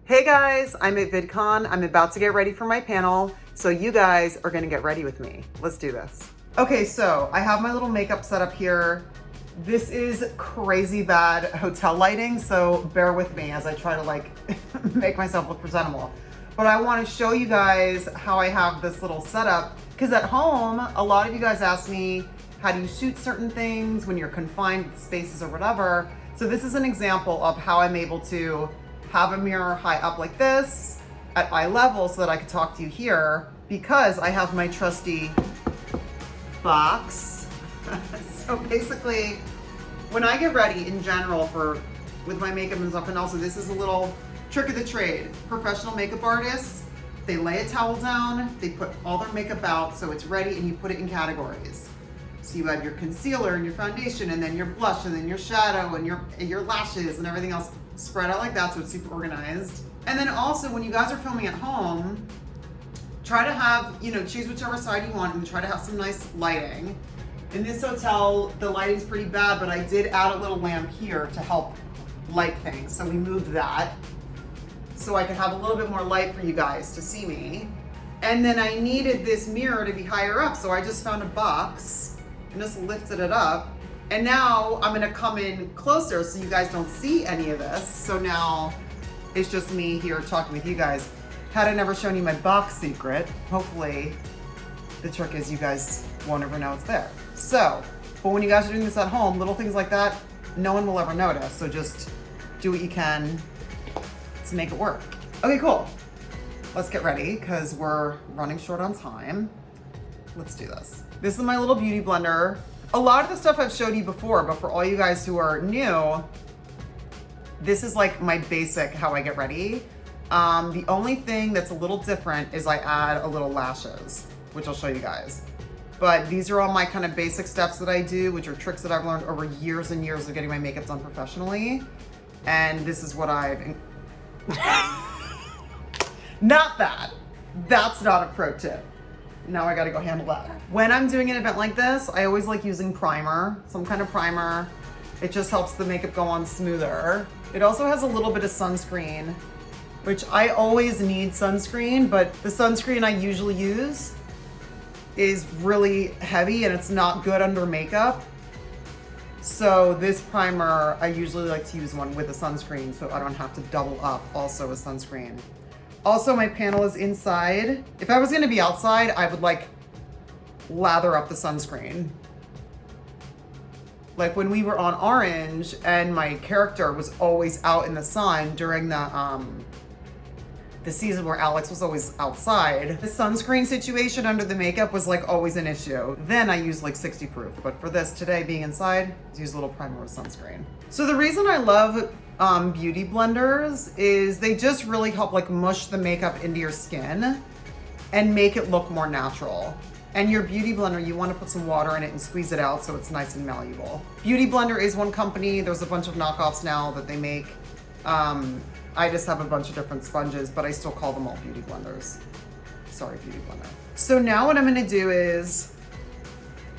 Hey guys, I'm at VidCon. I'm about to get ready for my panel, so you guys are gonna get ready with me. Let's do this. Okay, so I have my little makeup set up here. This is crazy bad hotel lighting, so bear with me as I try to like make myself look presentable. But I wanna show you guys how I have this little setup, because at home, a lot of you guys ask me, how do you shoot certain things when you're confined spaces or whatever? So this is an example of how I'm able to have a mirror high up like this at eye level so that I can talk to you here, because I have my trusty box. So basically, when I get ready in general with my makeup and stuff, and also this is a little trick of the trade. Professional makeup artists, they lay a towel down, they put all their makeup out so it's ready, and you put it in categories. So you have your concealer and your foundation, and then your blush, and then your shadow, and your lashes, and everything else spread out like that, so it's super organized. And then also, when you guys are filming at home, try to have, choose whichever side you want and try to have some nice lighting. In this hotel, the lighting's pretty bad, but I did add a little lamp here to help light things. So we moved that so I could have a little bit more light for you guys to see me. And then I needed this mirror to be higher up, so I just found a box and just lifted it up. And now I'm gonna come in closer so you guys don't see any of this. So now it's just me here talking with you guys. Had I never shown you my box secret, hopefully the trick is you guys won't ever know it's there. So, but when you guys are doing this at home, little things like that, no one will ever notice. So just do what you can to make it work. Okay, cool. Let's get ready because we're running short on time. Let's do this. This is my little beauty blender. A lot of the stuff I've showed you before, but for all you guys who are new, this is like my basic how I get ready. The only thing that's a little different is I add a little lashes, which I'll show you guys. But these are all my kind of basic steps that I do, which are tricks that I've learned over years and years of getting my makeup done professionally. And this is what I've... Not that. That's not a pro tip. Now I gotta go handle that. When I'm doing an event like this, I always like using primer, some kind of primer. It just helps the makeup go on smoother. It also has a little bit of sunscreen, which I always need sunscreen, but the sunscreen I usually use is really heavy and it's not good under makeup. So this primer, I usually like to use one with a sunscreen so I don't have to double up also a sunscreen. Also, my panel is inside. If I was gonna be outside, I would like lather up the sunscreen. Like when we were on Orange and my character was always out in the sun during the season where Alex was always outside, the sunscreen situation under the makeup was like always an issue. Then I used like 60 proof, but for this today being inside, I use a little primer with sunscreen. So the reason I love beauty blenders is they just really help like mush the makeup into your skin and make it look more natural. And your beauty blender, you want to put some water in it and squeeze it out so it's nice and malleable. Beauty Blender is one company. There's a bunch of knockoffs now that they make. I just have a bunch of different sponges, but I still call them all beauty blenders. Sorry, beauty blender. So now what I'm gonna do is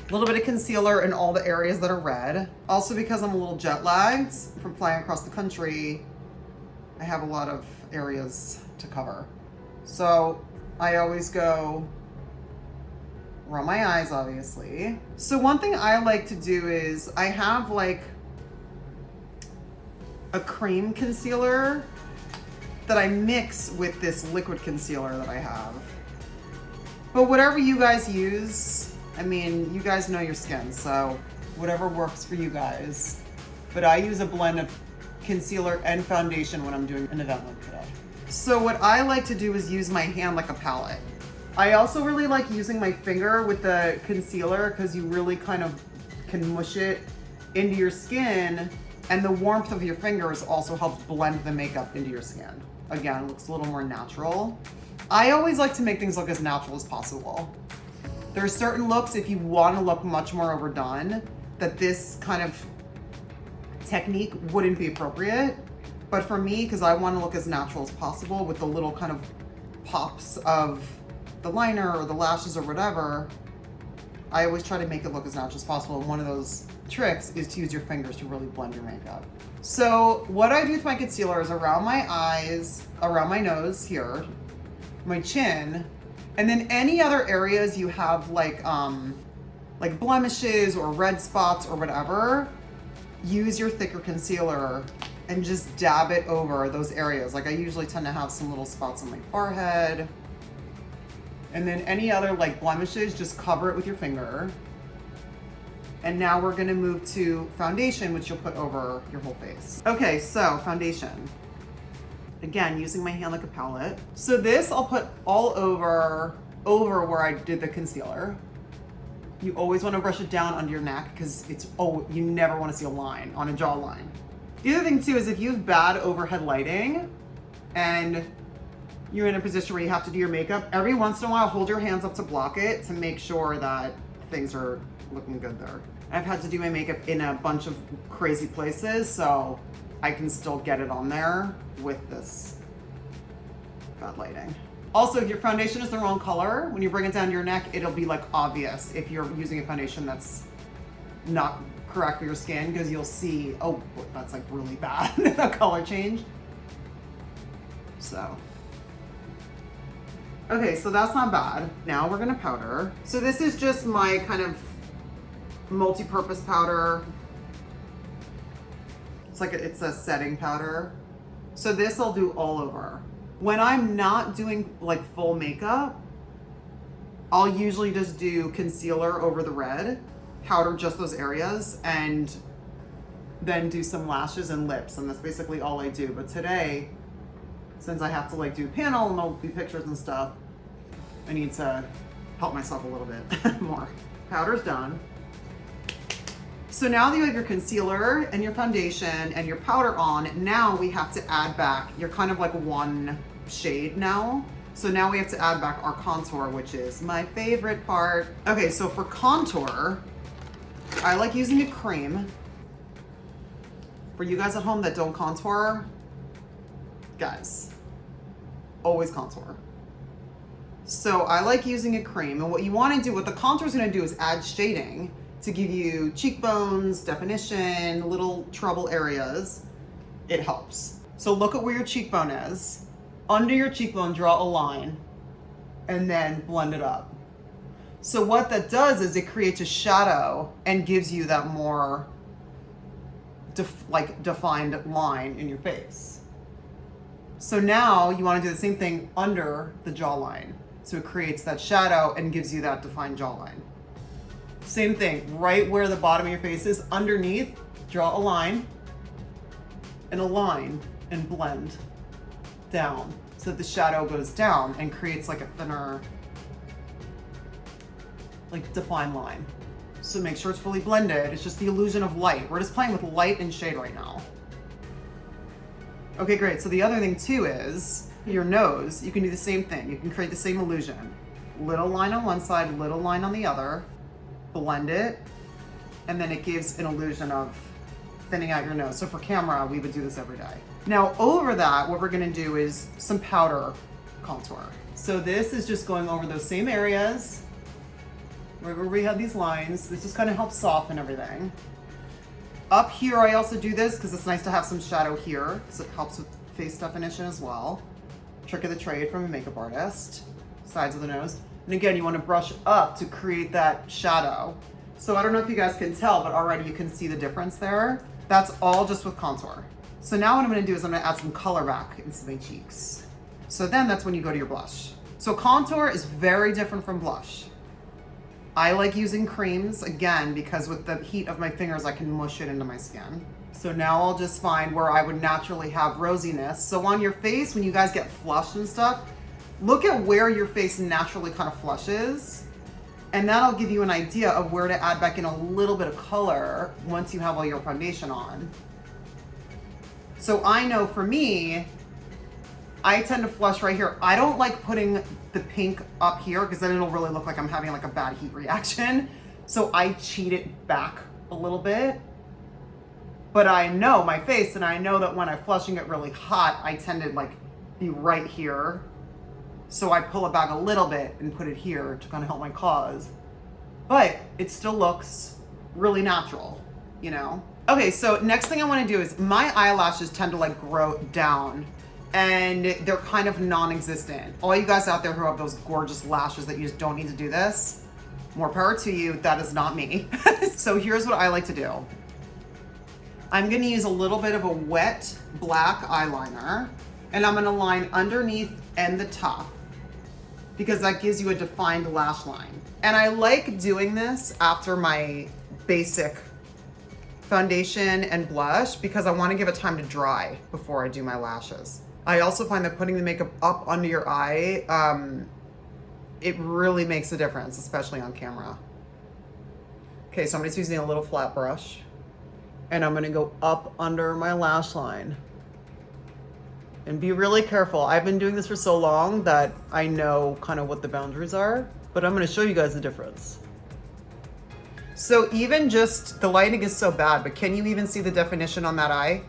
a little bit of concealer in all the areas that are red. Also, because I'm a little jet lagged from flying across the country, I have a lot of areas to cover. So I always go around my eyes, obviously. So one thing I like to do is I have like a cream concealer that I mix with this liquid concealer that I have. But whatever you guys use, I mean, you guys know your skin, so whatever works for you guys. But I use a blend of concealer and foundation when I'm doing an event like today. So what I like to do is use my hand like a palette. I also really like using my finger with the concealer because you really kind of can mush it into your skin, and the warmth of your fingers also helps blend the makeup into your skin. Again, it looks a little more natural. I always like to make things look as natural as possible. There are certain looks, if you want to look much more overdone, that this kind of technique wouldn't be appropriate. But for me, because I want to look as natural as possible with the little kind of pops of the liner or the lashes or whatever, I always try to make it look as natural as possible. And one of those tricks is to use your fingers to really blend your makeup. So what I do with my concealer is around my eyes, around my nose here, my chin, and then any other areas you have like blemishes or red spots or whatever, use your thicker concealer and just dab it over those areas. Like I usually tend to have some little spots on my forehead. And then any other like blemishes, just cover it with your finger. And now we're gonna move to foundation, which you'll put over your whole face. Okay, so foundation. Again, using my hand like a palette. So this I'll put all over where I did the concealer. You always wanna brush it down under your neck because you never wanna see a line on a jawline. The other thing too is if you have bad overhead lighting and you're in a position where you have to do your makeup, every once in a while hold your hands up to block it to make sure that things are looking good there. I've had to do my makeup in a bunch of crazy places, so I can still get it on there with this bad lighting. Also, if your foundation is the wrong color, when you bring it down to your neck, it'll be like obvious if you're using a foundation that's not correct for your skin, because you'll see, oh, that's like really bad, the color change. So. Okay, so that's not bad. Now we're gonna powder. So this is just my kind of multi-purpose powder. It's a setting powder. So this I'll do all over. When I'm not doing like full makeup, I'll usually just do concealer over the red, powder just those areas, and then do some lashes and lips, and that's basically all I do. But today, since I have to like do a panel and I'll do pictures and stuff, I need to help myself a little bit more. Powder's done. So now that you have your concealer and your foundation and your powder on, now we have to add back, you're kind of like one shade now. So now we have to add back our contour, which is my favorite part. Okay, so for contour, I like using a cream. For you guys at home that don't contour, guys, always contour. So I like using a cream, and what you want to do, what the contour is going to do is add shading to give you cheekbones, definition, little trouble areas. It helps. So look at where your cheekbone is. Under your cheekbone, draw a line and then blend it up. So what that does is it creates a shadow and gives you that more defined line in your face. So now you want to do the same thing under the jawline. So it creates that shadow and gives you that defined jawline. Same thing, right where the bottom of your face is, underneath, draw a line and blend down so that the shadow goes down and creates like a thinner, like defined line. So make sure it's fully blended. It's just the illusion of light. We're just playing with light and shade right now. Okay, great. So the other thing too is your nose. You can do the same thing. You can create the same illusion. Little line on one side, little line on the other. Blend it, and then it gives an illusion of thinning out your nose. So for camera, we would do this every day. Now over that, what we're gonna do is some powder contour. So this is just going over those same areas where we have these lines. This just kind of helps soften everything. Up here, I also do this because it's nice to have some shadow here, so it helps with face definition as well. Trick of the trade from a makeup artist. Sides of the nose. And again, you want to brush up to create that shadow. So I don't know if you guys can tell, but already you can see the difference there. That's all just with contour. So now what I'm going to do is I'm going to add some color back into my cheeks. So then that's when you go to your blush. So contour is very different from blush. I like using creams, again, because with the heat of my fingers, I can mush it into my skin. So now I'll just find where I would naturally have rosiness. So on your face, when you guys get flushed and stuff, look at where your face naturally kind of flushes, and that'll give you an idea of where to add back in a little bit of color once you have all your foundation on. So I know for me, I tend to flush right here. I don't like putting the pink up here because then it'll really look like I'm having like a bad heat reaction. So I cheat it back a little bit. But I know my face, and I know that when I'm flushing it really hot, I tend to like be right here. So I pull it back a little bit and put it here to kind of help my cause. but it still looks really natural, you know? Okay, so next thing I wanna do is my eyelashes tend to like grow down and they're kind of non-existent. All you guys out there who have those gorgeous lashes that you just don't need to do this, more power to you, that is not me. So here's what I like to do. I'm gonna use a little bit of a wet black eyeliner and I'm gonna line underneath and the top because that gives you a defined lash line. And I like doing this after my basic foundation and blush because I wanna give it time to dry before I do my lashes. I also find that putting the makeup up under your eye, it really makes a difference, especially on camera. Okay, so I'm just using a little flat brush and I'm gonna go up under my lash line. And be really careful. I've been doing this for so long that I know kind of what the boundaries are, but I'm gonna show you guys the difference. So even just, the lighting is so bad, but can you even see the definition on that eye?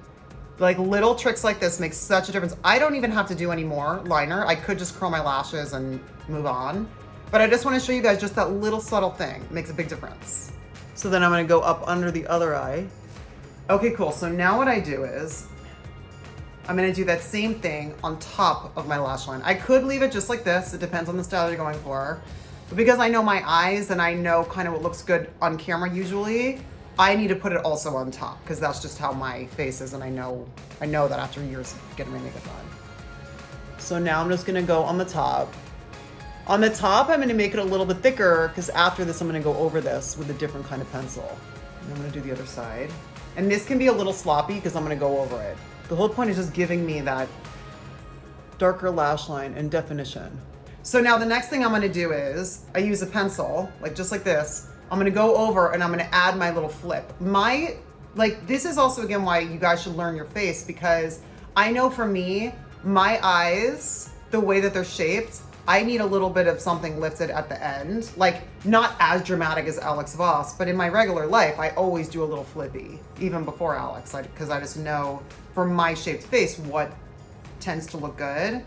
Like little tricks like this make such a difference. I don't even have to do any more liner. I could just curl my lashes and move on. But I just wanna show you guys just that little subtle thing. It makes a big difference. So then I'm gonna go up under the other eye. Okay, cool. So now what I do is, I'm gonna do that same thing on top of my lash line. I could leave it just like this. It depends on the style you're going for. But because I know my eyes and I know kind of what looks good on camera usually, I need to put it also on top because that's just how my face is and I know that after years of getting my makeup on. So now I'm just gonna go on the top. On the top, I'm gonna make it a little bit thicker because after this, I'm gonna go over this with a different kind of pencil. And I'm gonna do the other side. And this can be a little sloppy because I'm gonna go over it. The whole point is just giving me that darker lash line and definition. So now the next thing I'm gonna do is, I use a pencil, like just like this. I'm gonna go over and I'm gonna add my little flip. This is also again why you guys should learn your face because I know for me, my eyes, the way that they're shaped, I need a little bit of something lifted at the end. Like not as dramatic as Alex Voss, but in my regular life, I always do a little flippy, even before Alex, because I just know for my shaped face, what tends to look good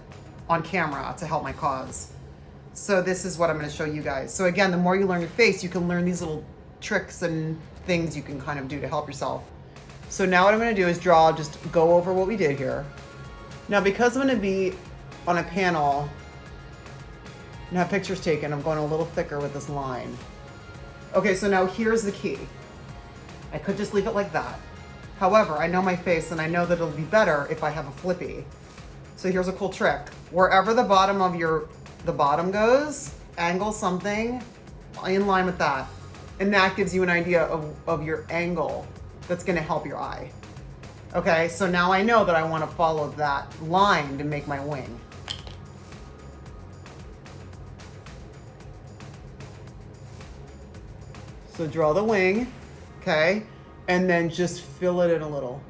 on camera to help my cause. So this is what I'm gonna show you guys. So again, the more you learn your face, you can learn these little tricks and things you can kind of do to help yourself. So now what I'm gonna do is just go over what we did here. Now because I'm gonna be on a panel and have pictures taken, I'm going a little thicker with this line. Okay, so now here's the key. I could just leave it like that. However, I know my face and I know that it'll be better if I have a flippy. So here's a cool trick. Wherever the bottom of the bottom goes, angle something in line with that. And that gives you an idea of your angle that's gonna help your eye. Okay, so now I know that I wanna follow that line to make my wing. So draw the wing, okay? And then just fill it in a little.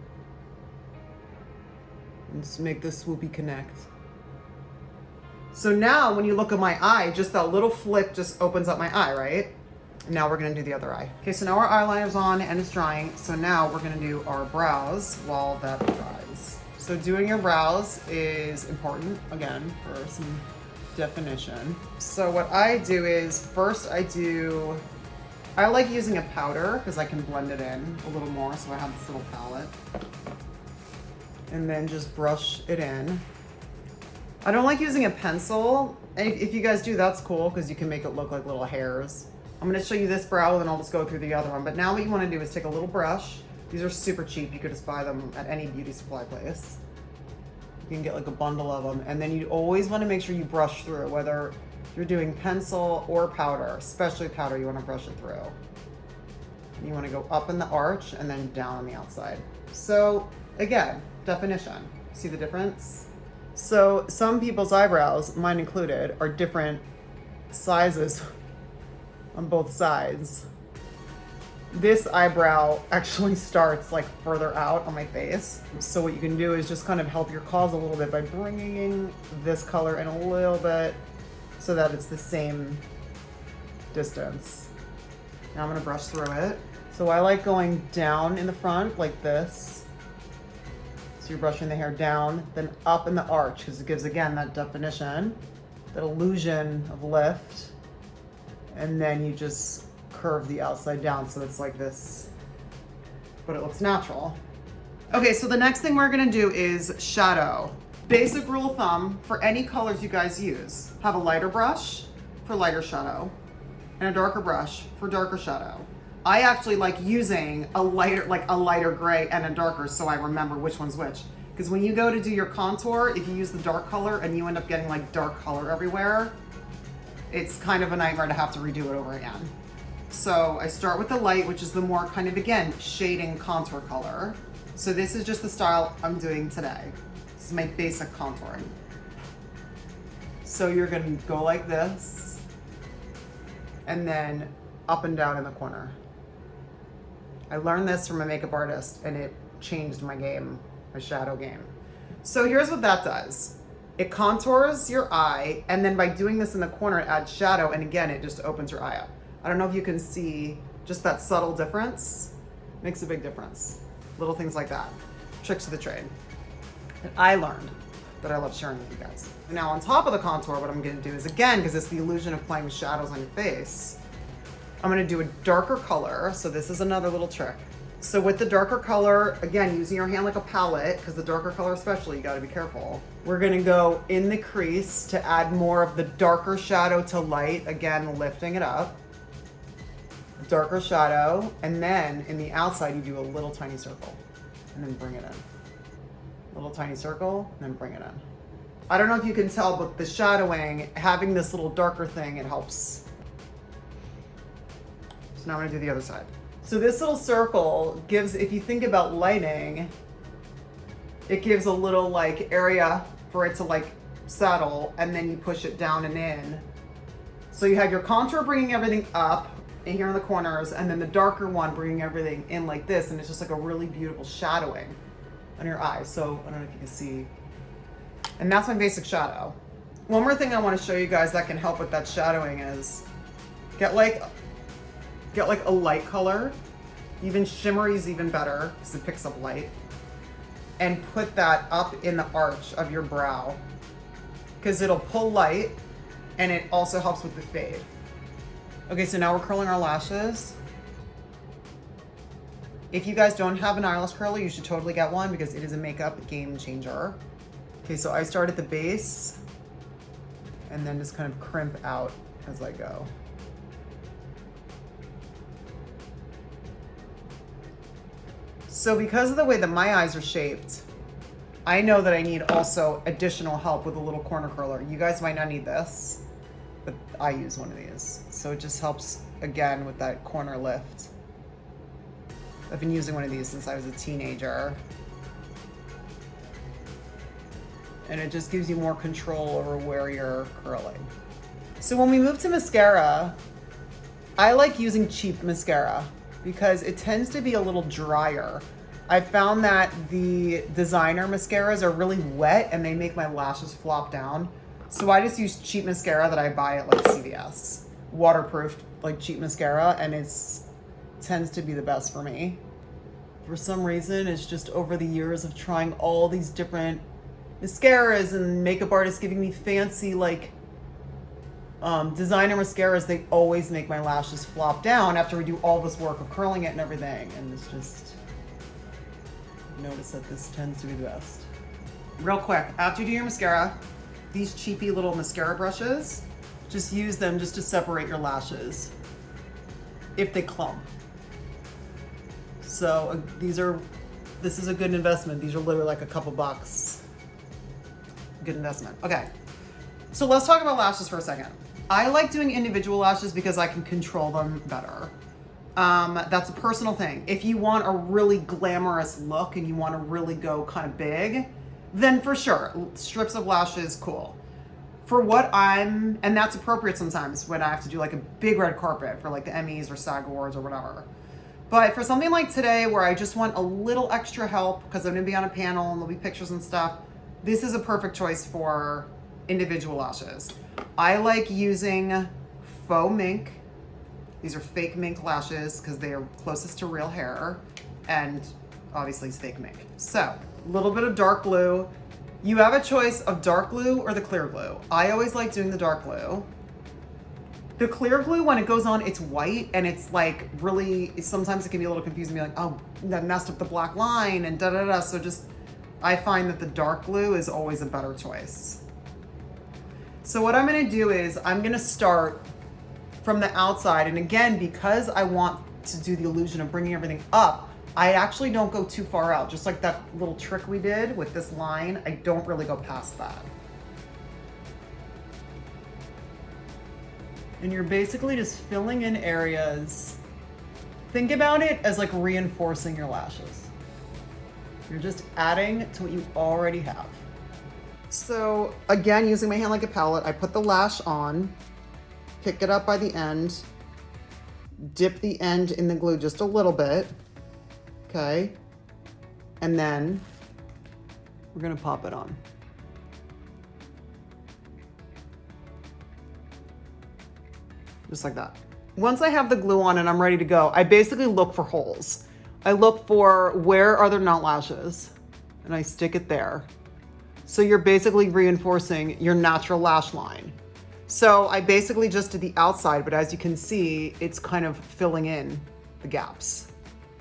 And just make this swoopy connect. So now when you look at my eye, just that little flip just opens up my eye, right? Now we're gonna do the other eye. Okay, so now our eyeliner's on and it's drying. So now we're gonna do our brows while that dries. So doing your brows is important, again, for some definition. So what I do is, first I like using a powder because I can blend it in a little more, so I have this little palette. And then just brush it in. I don't like using a pencil. If you guys do, that's cool because you can make it look like little hairs. I'm gonna show you this brow and then I'll just go through the other one. But now what you wanna do is take a little brush. These are super cheap. You could just buy them at any beauty supply place. You can get like a bundle of them. And then you always wanna make sure you brush through, whether you're doing pencil or powder, especially powder, you wanna brush it through. And you wanna go up in the arch and then down on the outside. So again, definition, see the difference? So some people's eyebrows, mine included, are different sizes on both sides. This eyebrow actually starts like further out on my face. So what you can do is just kind of help your cause a little bit by bringing this color in a little bit so that it's the same distance. Now I'm gonna brush through it. So I like going down in the front like this. So you're brushing the hair down, then up in the arch, because it gives, again, that definition, that illusion of lift. And then you just curve the outside down so it's like this, but it looks natural. Okay, so the next thing we're gonna do is shadow. Basic rule of thumb for any colors you guys use, have a lighter brush for lighter shadow and a darker brush for darker shadow. I actually like using a lighter gray and a darker so I remember which one's which. Because when you go to do your contour, if you use the dark color and you end up getting like dark color everywhere, it's kind of a nightmare to have to redo it over again. So I start with the light, which is the more kind of, again, shading contour color. So this is just the style I'm doing today. This is my basic contouring. So you're gonna go like this, and then up and down in the corner. I learned this from a makeup artist, and it changed my game, my shadow game. So here's what that does. It contours your eye, and then by doing this in the corner, it adds shadow, and again, it just opens your eye up. I don't know if you can see just that subtle difference. Makes a big difference. Little things like that. Tricks of the trade that I learned that I love sharing with you guys. And now on top of the contour, what I'm gonna do is, again, because it's the illusion of playing with shadows on your face, I'm gonna do a darker color. So this is another little trick. So with the darker color, again, using your hand like a palette, because the darker color especially, you gotta be careful. We're gonna go in the crease to add more of the darker shadow to light, again, lifting it up. Darker shadow, and then in the outside, you do a little tiny circle, and then bring it in. Little tiny circle, and then bring it in. I don't know if you can tell, but the shadowing, having this little darker thing, it helps. So now I'm gonna do the other side. So this little circle gives, if you think about lighting, it gives a little like area for it to like settle, and then you push it down and in. So you have your contour bringing everything up in here in the corners, and then the darker one bringing everything in like this, and it's just like a really beautiful shadowing on your eye. So I don't know if you can see. And that's my basic shadow. One more thing I want to show you guys that can help with that shadowing is get like a light color. Even shimmery is even better because it picks up light. And put that up in the arch of your brow because it'll pull light, and it also helps with the fade. Okay, so now we're curling our lashes. If you guys don't have an eyelash curler, you should totally get one because it is a makeup game changer. Okay, so I start at the base and then just kind of crimp out as I go. So because of the way that my eyes are shaped, I know that I need also additional help with a little corner curler. You guys might not need this, but I use one of these. So it just helps, again, with that corner lift. I've been using one of these since I was a teenager. And it just gives you more control over where you're curling. So when we move to mascara, I like using cheap mascara because it tends to be a little drier. I found that the designer mascaras are really wet and they make my lashes flop down. So I just use cheap mascara that I buy at like CVS. Waterproof, like cheap mascara, and it's tends to be the best for me. For some reason, it's just over the years of trying all these different mascaras and makeup artists giving me fancy like designer mascaras, they always make my lashes flop down after we do all this work of curling it and everything. And it's just, notice that this tends to be the best. Real quick, after you do your mascara, these cheapy little mascara brushes, just use them just to separate your lashes if they clump. So this is a good investment. These are literally like a couple bucks. Good investment. Okay, so let's talk about lashes for a second. I like doing individual lashes because I can control them better. That's a personal thing. If you want a really glamorous look and you want to really go kind of big, then for sure, strips of lashes, cool. For and that's appropriate sometimes when I have to do like a big red carpet for like the Emmys or SAG Awards or whatever. But for something like today where I just want a little extra help because I'm gonna be on a panel and there'll be pictures and stuff, this is a perfect choice for individual lashes. I like using faux mink. These are fake mink lashes because they are closest to real hair, and obviously it's fake mink. So a little bit of dark glue. You have a choice of dark glue or the clear glue. I always like doing the dark glue. The clear glue, when it goes on, it's white and it's like really, sometimes it can be a little confusing, be like, oh, that messed up the black line and da-da-da. So just, I find that the dark glue is always a better choice. So what I'm gonna do is I'm gonna start from the outside. And again, because I want to do the illusion of bringing everything up, I actually don't go too far out. Just like that little trick we did with this line, I don't really go past that. And you're basically just filling in areas. Think about it as like reinforcing your lashes. You're just adding to what you already have. So again, using my hand like a palette, I put the lash on, pick it up by the end, dip the end in the glue just a little bit, okay? And then we're gonna pop it on. Just like that. Once I have the glue on and I'm ready to go, I basically look for holes. I look for where are there not lashes, and I stick it there. So you're basically reinforcing your natural lash line. So I basically just did the outside, but as you can see, it's kind of filling in the gaps.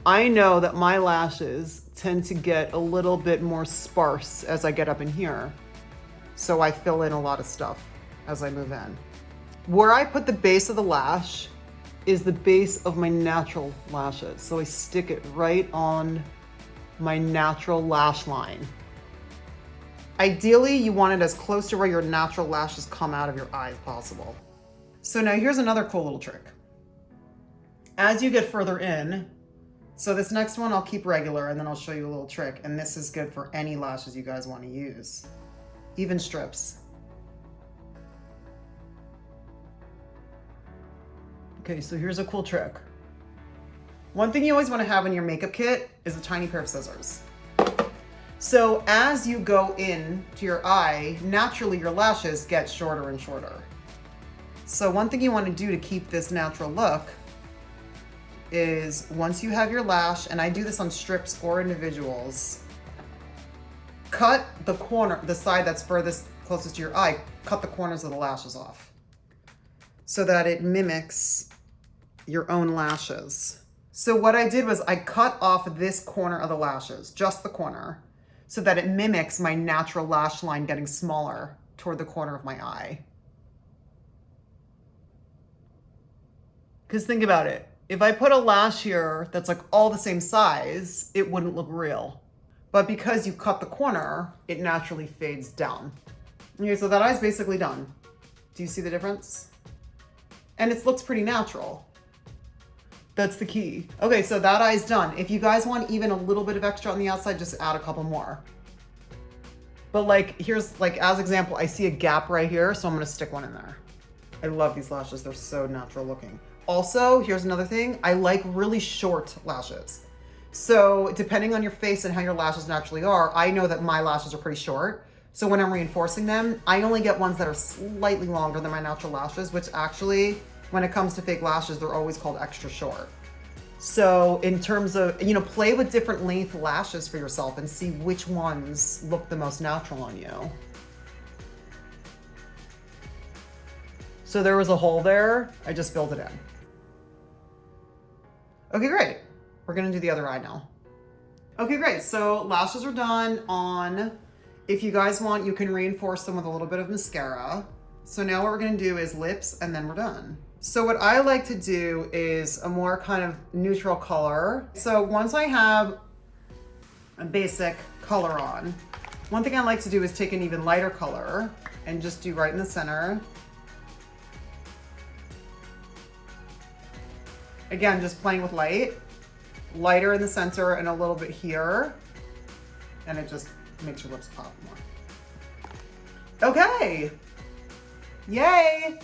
I know that my lashes tend to get a little bit more sparse as I get up in here. So I fill in a lot of stuff as I move in. Where I put the base of the lash is the base of my natural lashes. So I stick it right on my natural lash line. Ideally, you want it as close to where your natural lashes come out of your eye as possible. So now here's another cool little trick. As you get further in, so this next one I'll keep regular and then I'll show you a little trick. And this is good for any lashes you guys want to use, even strips. Okay, so here's a cool trick. One thing you always want to have in your makeup kit is a tiny pair of scissors. So as you go in to your eye, naturally your lashes get shorter and shorter. So one thing you want to do to keep this natural look is once you have your lash, and I do this on strips or individuals, cut the corner, the side that's furthest closest to your eye, cut the corners of the lashes off so that it mimics your own lashes. So what I did was I cut off this corner of the lashes, just the corner, so that it mimics my natural lash line getting smaller toward the corner of my eye. Because think about it. If I put a lash here that's like all the same size, it wouldn't look real. But because you cut the corner, it naturally fades down. Okay, so that eye's basically done. Do you see the difference? And it looks pretty natural. That's the key. Okay, so that eye's done. If you guys want even a little bit of extra on the outside, just add a couple more. But like, here's like, as example, I see a gap right here, so I'm gonna stick one in there. I love these lashes, they're so natural looking. Also, here's another thing, I like really short lashes. So depending on your face and how your lashes naturally are, I know that my lashes are pretty short. So when I'm reinforcing them, I only get ones that are slightly longer than my natural lashes, which actually, when it comes to fake lashes, they're always called extra short. So in terms of, you know, play with different length lashes for yourself and see which ones look the most natural on you. So there was a hole there, I just filled it in. Okay, great. We're gonna do the other eye now. Okay, great, so lashes are done on. If you guys want, you can reinforce them with a little bit of mascara. So now what we're gonna do is lips and then we're done. So what I like to do is a more kind of neutral color. So once I have a basic color on, one thing I like to do is take an even lighter color and just do right in the center. Again, just playing with light, lighter in the center and a little bit here. And it just makes your lips pop more. Okay, yay.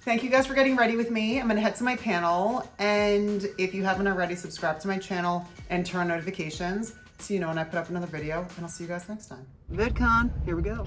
Thank you guys for getting ready with me. I'm gonna head to my panel. And if you haven't already, subscribe to my channel and turn on notifications so you know when I put up another video, and I'll see you guys next time. VidCon, here we go.